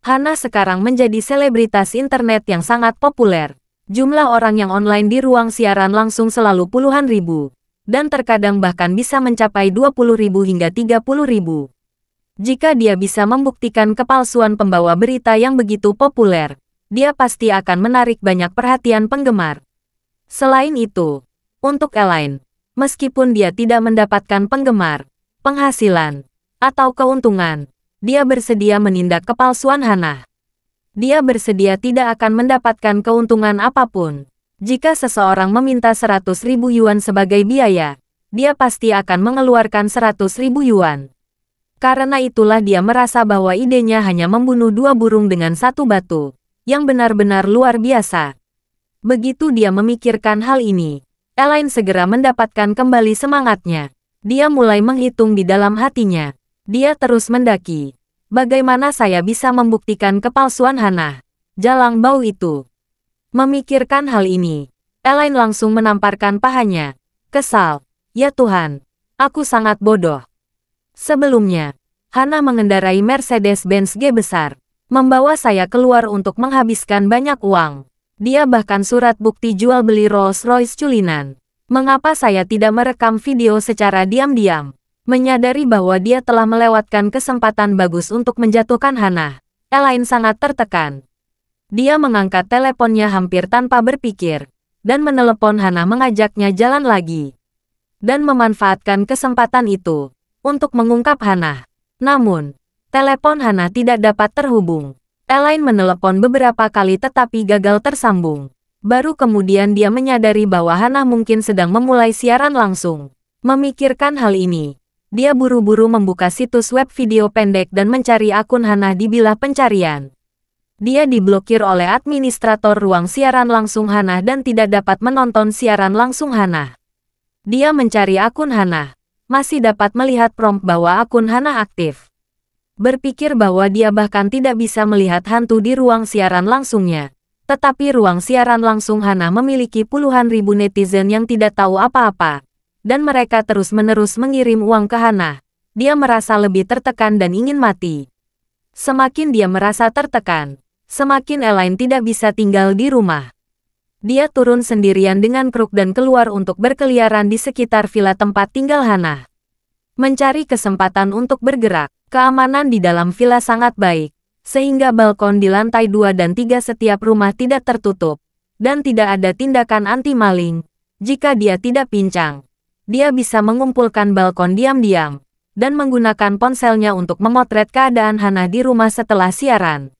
Hana sekarang menjadi selebritas internet yang sangat populer. Jumlah orang yang online di ruang siaran langsung selalu puluhan ribu, dan terkadang bahkan bisa mencapai 20.000 hingga 30.000. Jika dia bisa membuktikan kepalsuan pembawa berita yang begitu populer, dia pasti akan menarik banyak perhatian penggemar. Selain itu, untuk Elaine, meskipun dia tidak mendapatkan penggemar, penghasilan, atau keuntungan, dia bersedia menindak kepalsuan Hana. Dia bersedia tidak akan mendapatkan keuntungan apapun. Jika seseorang meminta 100.000 yuan sebagai biaya, dia pasti akan mengeluarkan 100.000 yuan. Karena itulah dia merasa bahwa idenya hanya membunuh 2 burung dengan 1 batu, yang benar-benar luar biasa. Begitu dia memikirkan hal ini, Elaine segera mendapatkan kembali semangatnya. Dia mulai menghitung di dalam hatinya. Dia terus mendaki. Bagaimana saya bisa membuktikan kepalsuan Hana? Jalang bau itu. Memikirkan hal ini, Elaine langsung menamparkan pahanya. Kesal. Ya Tuhan, aku sangat bodoh. Sebelumnya, Hana mengendarai Mercedes-Benz G besar, membawa saya keluar untuk menghabiskan banyak uang. Dia bahkan surat bukti jual beli Rolls-Royce culinan. Mengapa saya tidak merekam video secara diam-diam? Menyadari bahwa dia telah melewatkan kesempatan bagus untuk menjatuhkan Hana, Elaine sangat tertekan. Dia mengangkat teleponnya hampir tanpa berpikir, dan menelepon Hana mengajaknya jalan lagi. Dan memanfaatkan kesempatan itu, untuk mengungkap Hana. Namun, telepon Hana tidak dapat terhubung. Elaine menelepon beberapa kali tetapi gagal tersambung. Baru kemudian dia menyadari bahwa Hana mungkin sedang memulai siaran langsung. Memikirkan hal ini, dia buru-buru membuka situs web video pendek dan mencari akun Hana di bilah pencarian. Dia diblokir oleh administrator ruang siaran langsung Hana dan tidak dapat menonton siaran langsung Hana. Dia mencari akun Hana, masih dapat melihat prompt bahwa akun Hana aktif. Berpikir bahwa dia bahkan tidak bisa melihat hantu di ruang siaran langsungnya. Tetapi ruang siaran langsung Hana memiliki puluhan ribu netizen yang tidak tahu apa-apa. Dan mereka terus-menerus mengirim uang ke Hana. Dia merasa lebih tertekan dan ingin mati. Semakin dia merasa tertekan, semakin Elaine tidak bisa tinggal di rumah. Dia turun sendirian dengan Kruk dan keluar untuk berkeliaran di sekitar villa tempat tinggal Hannah. Mencari kesempatan untuk bergerak, keamanan di dalam villa sangat baik, sehingga balkon di lantai 2 dan 3 setiap rumah tidak tertutup, dan tidak ada tindakan anti-maling. Jika dia tidak pincang, dia bisa mengumpulkan balkon diam-diam, dan menggunakan ponselnya untuk memotret keadaan Hannah di rumah setelah siaran.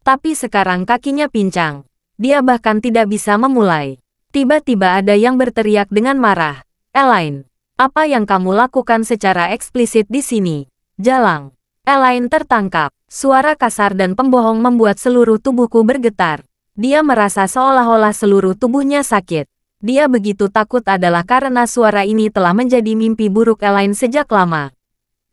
Tapi sekarang kakinya pincang. Dia bahkan tidak bisa memulai. Tiba-tiba ada yang berteriak dengan marah. Elaine, apa yang kamu lakukan secara eksplisit di sini? Jalang. Elaine tertangkap. Suara kasar dan pembohong membuat seluruh tubuhku bergetar. Dia merasa seolah-olah seluruh tubuhnya sakit. Dia begitu takut adalah karena suara ini telah menjadi mimpi buruk Elaine sejak lama.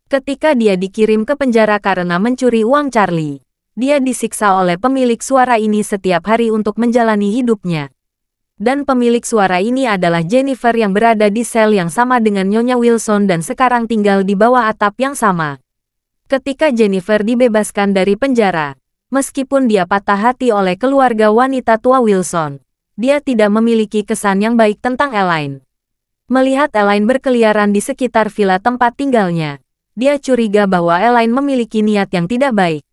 Ketika dia dikirim ke penjara karena mencuri uang Charlie, dia disiksa oleh pemilik suara ini setiap hari untuk menjalani hidupnya. Dan pemilik suara ini adalah Jennifer yang berada di sel yang sama dengan Nyonya Wilson dan sekarang tinggal di bawah atap yang sama. Ketika Jennifer dibebaskan dari penjara, meskipun dia patah hati oleh keluarga wanita tua Wilson, dia tidak memiliki kesan yang baik tentang Elaine. Melihat Elaine berkeliaran di sekitar villa tempat tinggalnya, dia curiga bahwa Elaine memiliki niat yang tidak baik.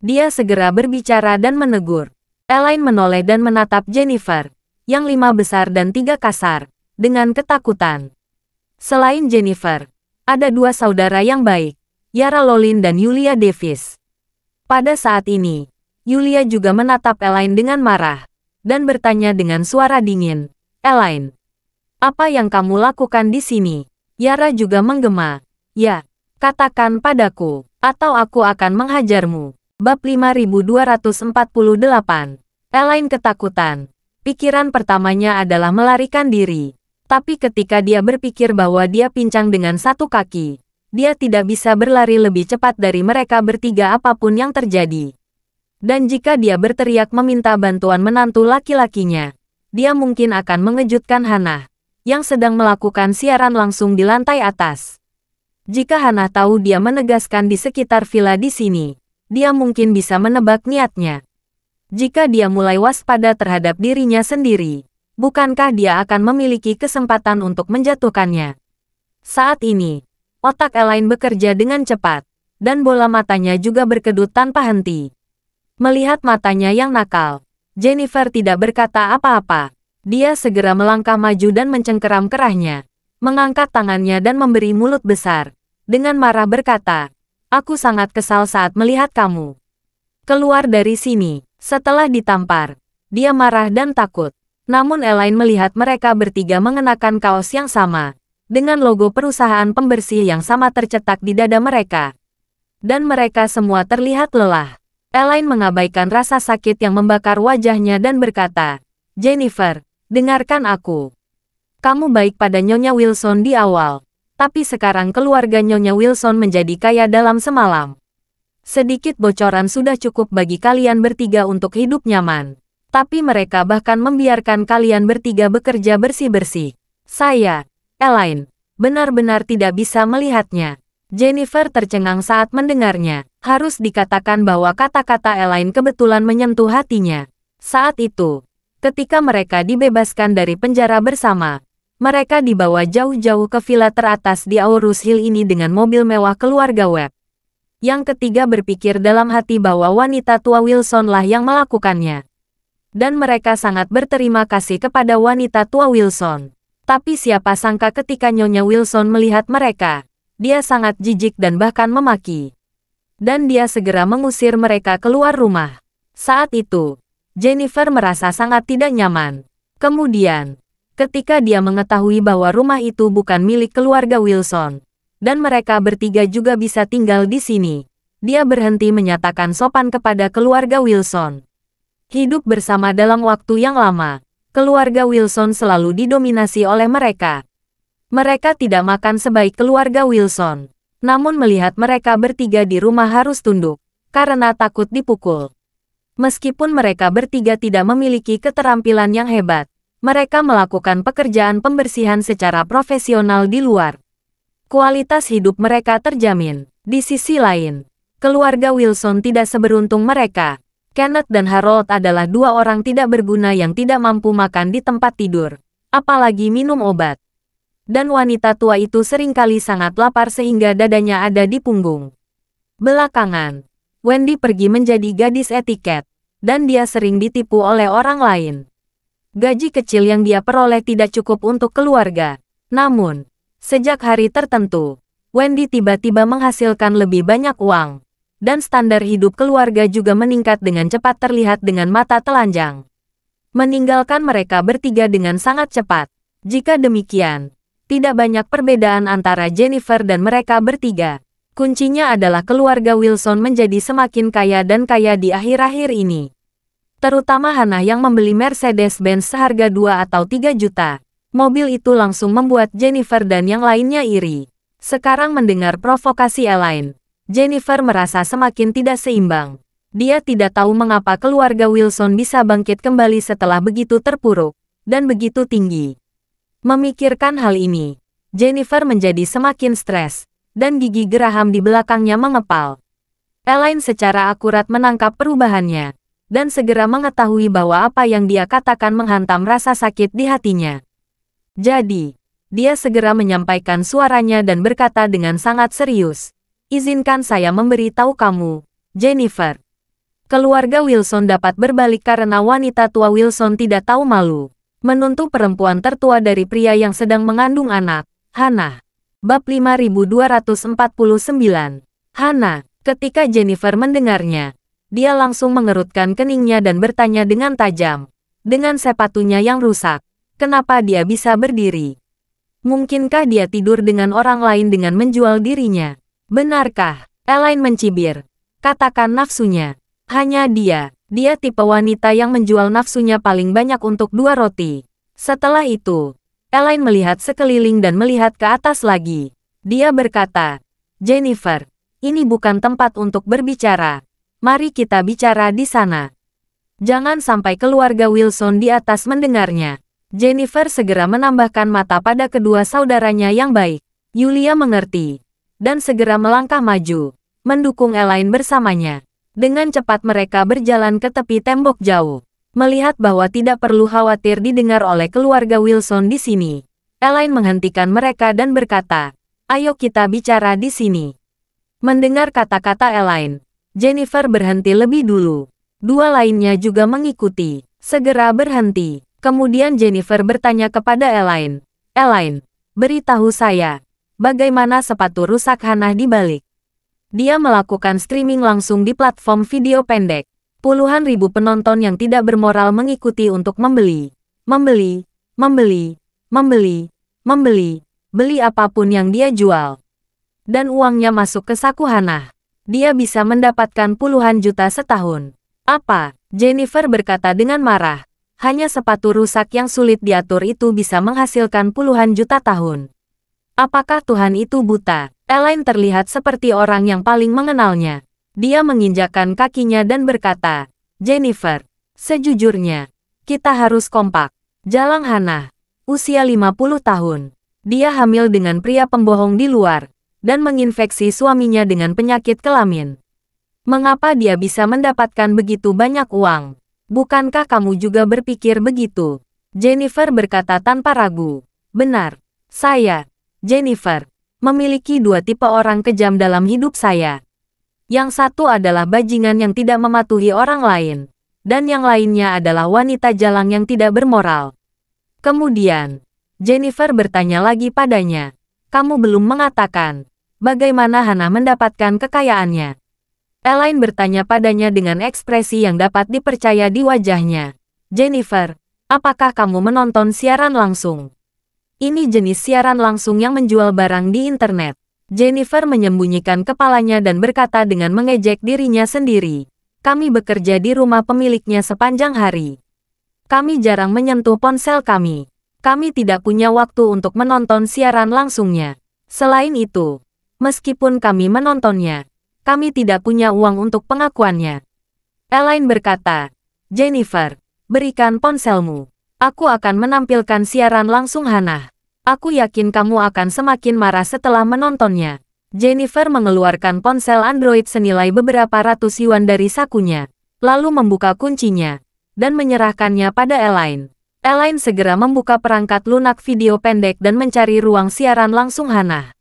Dia segera berbicara dan menegur. Elaine menoleh dan menatap Jennifer, yang 5 besar dan 3 kasar, dengan ketakutan. Selain Jennifer, ada 2 saudara yang baik, Yara Lolin dan Yulia Davis. Pada saat ini, Yulia juga menatap Elaine dengan marah, dan bertanya dengan suara dingin, Elaine, apa yang kamu lakukan di sini? Yara juga menggema. Ya, katakan padaku, atau aku akan menghajarmu. Bab 5248. Elaine ketakutan. Pikiran pertamanya adalah melarikan diri. Tapi ketika dia berpikir bahwa dia pincang dengan 1 kaki, dia tidak bisa berlari lebih cepat dari mereka bertiga apapun yang terjadi. Dan jika dia berteriak meminta bantuan menantu laki-lakinya, dia mungkin akan mengejutkan Hannah, yang sedang melakukan siaran langsung di lantai atas. Jika Hannah tahu dia menegaskan di sekitar villa di sini, dia mungkin bisa menebak niatnya. Jika dia mulai waspada terhadap dirinya sendiri, bukankah dia akan memiliki kesempatan untuk menjatuhkannya? Saat ini, otak Elaine bekerja dengan cepat, dan bola matanya juga berkedut tanpa henti. Melihat matanya yang nakal, Jennifer tidak berkata apa-apa. Dia segera melangkah maju dan mencengkeram kerahnya, mengangkat tangannya dan memberi mulut besar, dengan marah berkata, aku sangat kesal saat melihat kamu. Keluar dari sini. Setelah ditampar, dia marah dan takut. Namun Elaine melihat mereka bertiga mengenakan kaos yang sama, dengan logo perusahaan pembersih yang sama tercetak di dada mereka. Dan mereka semua terlihat lelah. Elaine mengabaikan rasa sakit yang membakar wajahnya dan berkata, Jennifer, dengarkan aku. Kamu baik pada Nyonya Wilson di awal. Tapi sekarang keluarga Nyonya Wilson menjadi kaya dalam semalam. Sedikit bocoran sudah cukup bagi kalian bertiga untuk hidup nyaman. Tapi mereka bahkan membiarkan kalian bertiga bekerja bersih-bersih. Saya, Elaine, benar-benar tidak bisa melihatnya. Jennifer tercengang saat mendengarnya. Harus dikatakan bahwa kata-kata Elaine kebetulan menyentuh hatinya. Saat itu, ketika mereka dibebaskan dari penjara bersama, mereka dibawa jauh-jauh ke villa teratas di Aurus Hill ini dengan mobil mewah keluarga Webb. Yang ketiga berpikir dalam hati bahwa wanita tua Wilson lah yang melakukannya. Dan mereka sangat berterima kasih kepada wanita tua Wilson. Tapi siapa sangka ketika Nyonya Wilson melihat mereka, dia sangat jijik dan bahkan memaki. Dan dia segera mengusir mereka keluar rumah. Saat itu, Jennifer merasa sangat tidak nyaman. Kemudian, ketika dia mengetahui bahwa rumah itu bukan milik keluarga Wilson, dan mereka bertiga juga bisa tinggal di sini, dia berhenti menyatakan sopan kepada keluarga Wilson. Hidup bersama dalam waktu yang lama, keluarga Wilson selalu didominasi oleh mereka. Mereka tidak makan sebaik keluarga Wilson, namun melihat mereka bertiga di rumah harus tunduk, karena takut dipukul. Meskipun mereka bertiga tidak memiliki keterampilan yang hebat, mereka melakukan pekerjaan pembersihan secara profesional di luar. Kualitas hidup mereka terjamin. Di sisi lain, Keluarga Wilson tidak seberuntung mereka. Kenneth dan Harold adalah dua orang tidak berguna yang tidak mampu makan di tempat tidur, apalagi minum obat. Dan wanita tua itu seringkali sangat lapar sehingga dadanya ada di punggung. Belakangan, Wendy pergi menjadi gadis etiket, dan dia sering ditipu oleh orang lain. Gaji kecil yang dia peroleh tidak cukup untuk keluarga. Namun, sejak hari tertentu, Wendy tiba-tiba menghasilkan lebih banyak uang. Dan standar hidup keluarga juga meningkat dengan cepat terlihat dengan mata telanjang. Meninggalkan mereka bertiga dengan sangat cepat. Jika demikian, tidak banyak perbedaan antara Jennifer dan mereka bertiga. Kuncinya adalah keluarga Wilson menjadi semakin kaya dan kaya di akhir-akhir ini. Terutama Hannah yang membeli Mercedes-Benz seharga 2 atau 3 juta. Mobil itu langsung membuat Jennifer dan yang lainnya iri. Sekarang mendengar provokasi Elaine, Jennifer merasa semakin tidak seimbang. Dia tidak tahu mengapa keluarga Wilson bisa bangkit kembali setelah begitu terpuruk dan begitu tinggi. Memikirkan hal ini, Jennifer menjadi semakin stres, dan gigi geraham di belakangnya mengepal. Elaine secara akurat menangkap perubahannya, dan segera mengetahui bahwa apa yang dia katakan menghantam rasa sakit di hatinya. Jadi, dia segera menyampaikan suaranya dan berkata dengan sangat serius, "Izinkan saya memberitahu kamu, Jennifer. Keluarga Wilson dapat berbalik karena wanita tua Wilson tidak tahu malu. Menuntut perempuan tertua dari pria yang sedang mengandung anak." Hannah. Bab 5249. Hannah. Ketika Jennifer mendengarnya, dia langsung mengerutkan keningnya dan bertanya dengan tajam. Dengan sepatunya yang rusak, kenapa dia bisa berdiri? Mungkinkah dia tidur dengan orang lain dengan menjual dirinya? Benarkah? Elaine mencibir. Katakan nafsunya. Hanya dia tipe wanita yang menjual nafsunya paling banyak untuk 2 roti. Setelah itu, Elaine melihat sekeliling dan melihat ke atas lagi. Dia berkata, "Jennifer, ini bukan tempat untuk berbicara. Mari kita bicara di sana." Jangan sampai keluarga Wilson di atas mendengarnya. Jennifer segera menambahkan mata pada kedua saudaranya yang baik. Yulia mengerti dan segera melangkah maju, mendukung Elaine bersamanya. Dengan cepat mereka berjalan ke tepi tembok jauh. Melihat bahwa tidak perlu khawatir didengar oleh keluarga Wilson di sini, Elaine menghentikan mereka dan berkata, "Ayo kita bicara di sini." Mendengar kata-kata Elaine, Jennifer berhenti lebih dulu. Dua lainnya juga mengikuti, segera berhenti. Kemudian Jennifer bertanya kepada Elaine, "Elaine, beritahu saya, bagaimana sepatu rusak Hannah dibalik?" Dia melakukan streaming langsung di platform video pendek. Puluhan ribu penonton yang tidak bermoral mengikuti untuk membeli, beli apapun yang dia jual. Dan uangnya masuk ke saku Hannah. Dia bisa mendapatkan puluhan juta setahun. "Apa?" Jennifer berkata dengan marah. "Hanya sepatu rusak yang sulit diatur itu bisa menghasilkan puluhan juta tahun. Apakah Tuhan itu buta?" Elaine terlihat seperti orang yang paling mengenalnya. Dia menginjakkan kakinya dan berkata, "Jennifer, sejujurnya, kita harus kompak." Jalang Hannah, usia 50 tahun. Dia hamil dengan pria pembohong di luar, dan menginfeksi suaminya dengan penyakit kelamin. Mengapa dia bisa mendapatkan begitu banyak uang? Bukankah kamu juga berpikir begitu? Jennifer berkata tanpa ragu. "Benar, saya, Jennifer, memiliki 2 tipe orang kejam dalam hidup saya. Yang satu adalah bajingan yang tidak mematuhi orang lain, dan yang lainnya adalah wanita jalang yang tidak bermoral." Kemudian, Jennifer bertanya lagi padanya, "Kamu belum mengatakan, bagaimana Hannah mendapatkan kekayaannya?" Elaine bertanya padanya dengan ekspresi yang dapat dipercaya di wajahnya. "Jennifer, apakah kamu menonton siaran langsung?" Ini jenis siaran langsung yang menjual barang di internet. Jennifer menyembunyikan kepalanya dan berkata dengan mengejek dirinya sendiri, "Kami bekerja di rumah pemiliknya sepanjang hari. Kami jarang menyentuh ponsel kami. Kami tidak punya waktu untuk menonton siaran langsungnya. Selain itu, meskipun kami menontonnya, kami tidak punya uang untuk pengakuannya." Elaine berkata, "Jennifer, berikan ponselmu. Aku akan menampilkan siaran langsung Hannah. Aku yakin kamu akan semakin marah setelah menontonnya." Jennifer mengeluarkan ponsel Android senilai beberapa ratus yuan dari sakunya, lalu membuka kuncinya, dan menyerahkannya pada Elaine. Elaine segera membuka perangkat lunak video pendek dan mencari ruang siaran langsung Hannah.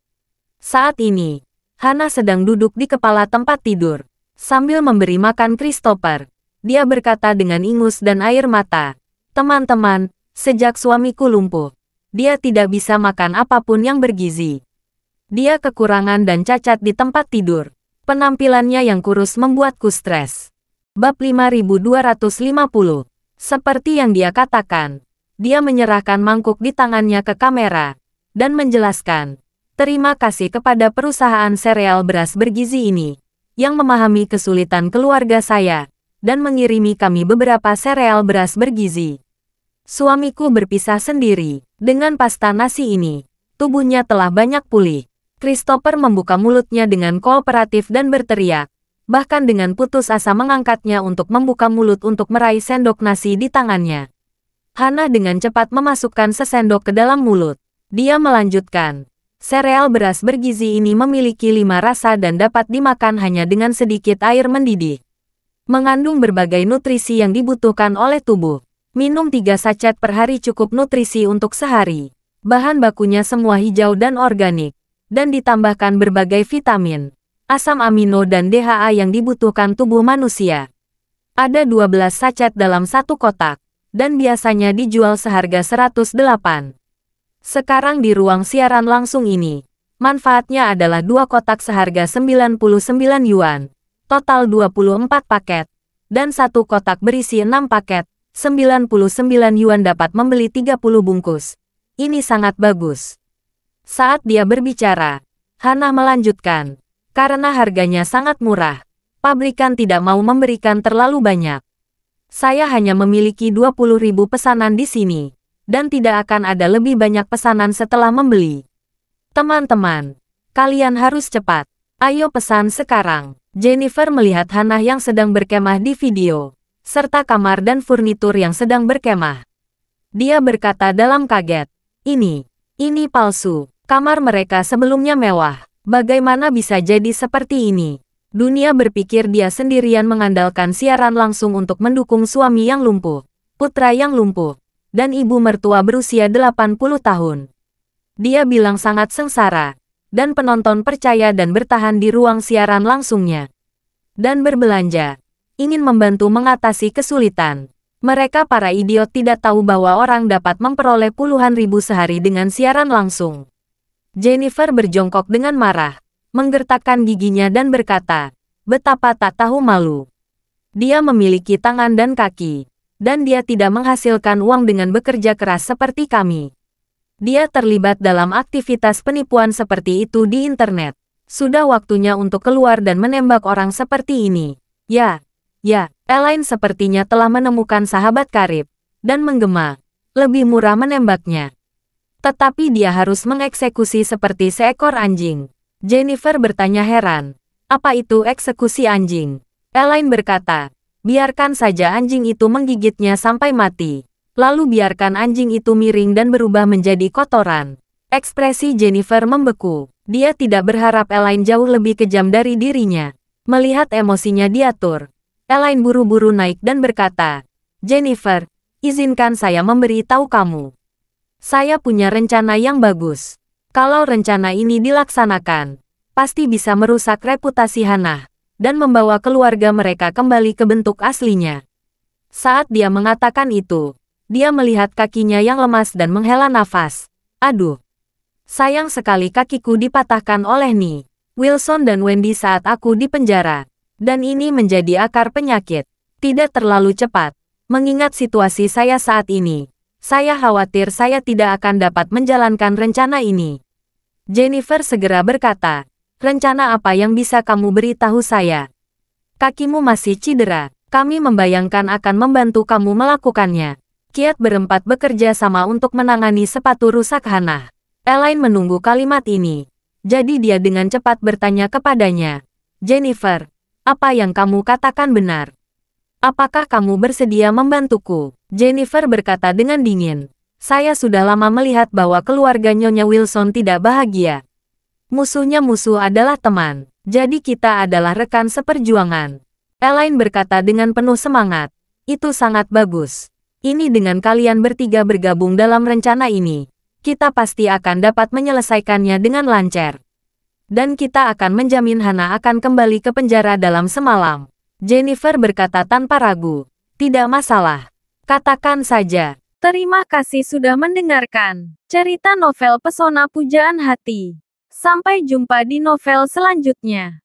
Saat ini, Hannah sedang duduk di kepala tempat tidur, sambil memberi makan Christopher. Dia berkata dengan ingus dan air mata, "Teman-teman, sejak suamiku lumpuh, dia tidak bisa makan apapun yang bergizi. Dia kekurangan dan cacat di tempat tidur. Penampilannya yang kurus membuatku stres." Bab 5250. Seperti yang dia katakan, dia menyerahkan mangkuk di tangannya ke kamera, dan menjelaskan, "Terima kasih kepada perusahaan sereal beras bergizi ini, yang memahami kesulitan keluarga saya, dan mengirimi kami beberapa sereal beras bergizi. Suamiku berpisah sendiri. Dengan pasta nasi ini, tubuhnya telah banyak pulih." Christopher membuka mulutnya dengan kooperatif dan berteriak, bahkan dengan putus asa mengangkatnya untuk membuka mulut untuk meraih sendok nasi di tangannya. Hannah dengan cepat memasukkan sesendok ke dalam mulut. Dia melanjutkan, "Sereal beras bergizi ini memiliki 5 rasa dan dapat dimakan hanya dengan sedikit air mendidih. Mengandung berbagai nutrisi yang dibutuhkan oleh tubuh. Minum 3 sachet per hari cukup nutrisi untuk sehari. Bahan bakunya semua hijau dan organik, dan ditambahkan berbagai vitamin, asam amino dan DHA yang dibutuhkan tubuh manusia. Ada 12 sachet dalam satu kotak, dan biasanya dijual seharga 108. Sekarang di ruang siaran langsung ini, manfaatnya adalah 2 kotak seharga 99 yuan, total 24 paket, dan 1 kotak berisi 6 paket, 99 yuan dapat membeli 30 bungkus. Ini sangat bagus." Saat dia berbicara, Hannah melanjutkan, "Karena harganya sangat murah, pabrikan tidak mau memberikan terlalu banyak. Saya hanya memiliki 20.000 pesanan di sini, dan tidak akan ada lebih banyak pesanan setelah membeli. Teman-teman, kalian harus cepat. Ayo pesan sekarang." Jennifer melihat Hannah yang sedang berkemah di video, serta kamar dan furnitur yang sedang berkemah. Dia berkata dalam kaget, Ini palsu. Kamar mereka sebelumnya mewah. Bagaimana bisa jadi seperti ini?" Dunia berpikir dia sendirian mengandalkan siaran langsung untuk mendukung suami yang lumpuh, putra yang lumpuh, dan ibu mertua berusia 80 tahun. Dia bilang sangat sengsara, dan penonton percaya dan bertahan di ruang siaran langsungnya. Dan berbelanja, ingin membantu mengatasi kesulitan. Mereka para idiot tidak tahu bahwa orang dapat memperoleh puluhan ribu sehari dengan siaran langsung. Jennifer berjongkok dengan marah, menggertakkan giginya dan berkata, "Betapa tak tahu malu. Dia memiliki tangan dan kaki, dan dia tidak menghasilkan uang dengan bekerja keras seperti kami. Dia terlibat dalam aktivitas penipuan seperti itu di internet. Sudah waktunya untuk keluar dan menembak orang seperti ini." Ya, Elaine sepertinya telah menemukan sahabat karib, dan menggema, lebih murah menembaknya. Tetapi dia harus mengeksekusi seperti seekor anjing. Jennifer bertanya heran, "Apa itu eksekusi anjing?" Elaine berkata, "Biarkan saja anjing itu menggigitnya sampai mati. Lalu biarkan anjing itu miring dan berubah menjadi kotoran." Ekspresi Jennifer membeku. Dia tidak berharap Elaine jauh lebih kejam dari dirinya. Melihat emosinya diatur, Elaine buru-buru naik dan berkata, "Jennifer, izinkan saya memberi tahu kamu. Saya punya rencana yang bagus. Kalau rencana ini dilaksanakan, pasti bisa merusak reputasi Hannah, dan membawa keluarga mereka kembali ke bentuk aslinya." Saat dia mengatakan itu, dia melihat kakinya yang lemas dan menghela nafas. "Aduh, sayang sekali kakiku dipatahkan oleh Wilson dan Wendy saat aku di penjara. Dan ini menjadi akar penyakit. Tidak terlalu cepat. Mengingat situasi saya saat ini, saya khawatir saya tidak akan dapat menjalankan rencana ini." Jennifer segera berkata, "Rencana apa yang bisa kamu beritahu saya? Kakimu masih cedera. Kami membayangkan akan membantu kamu melakukannya." Kiat berempat bekerja sama untuk menangani sepatu rusak Hannah. Elaine menunggu kalimat ini. Jadi dia dengan cepat bertanya kepadanya, "Jennifer, apa yang kamu katakan benar? Apakah kamu bersedia membantuku?" Jennifer berkata dengan dingin, "Saya sudah lama melihat bahwa keluarga Nyonya Wilson tidak bahagia. Musuhnya musuh adalah teman, jadi kita adalah rekan seperjuangan. Elaine berkata dengan penuh semangat. Itu sangat bagus. Ini dengan kalian bertiga bergabung dalam rencana ini, kita pasti akan dapat menyelesaikannya dengan lancar. Dan kita akan menjamin Hana akan kembali ke penjara dalam semalam. Jennifer berkata tanpa ragu. Tidak masalah. Katakan saja. Terima kasih sudah mendengarkan cerita novel Pesona Pujaan Hati. Sampai jumpa di novel selanjutnya.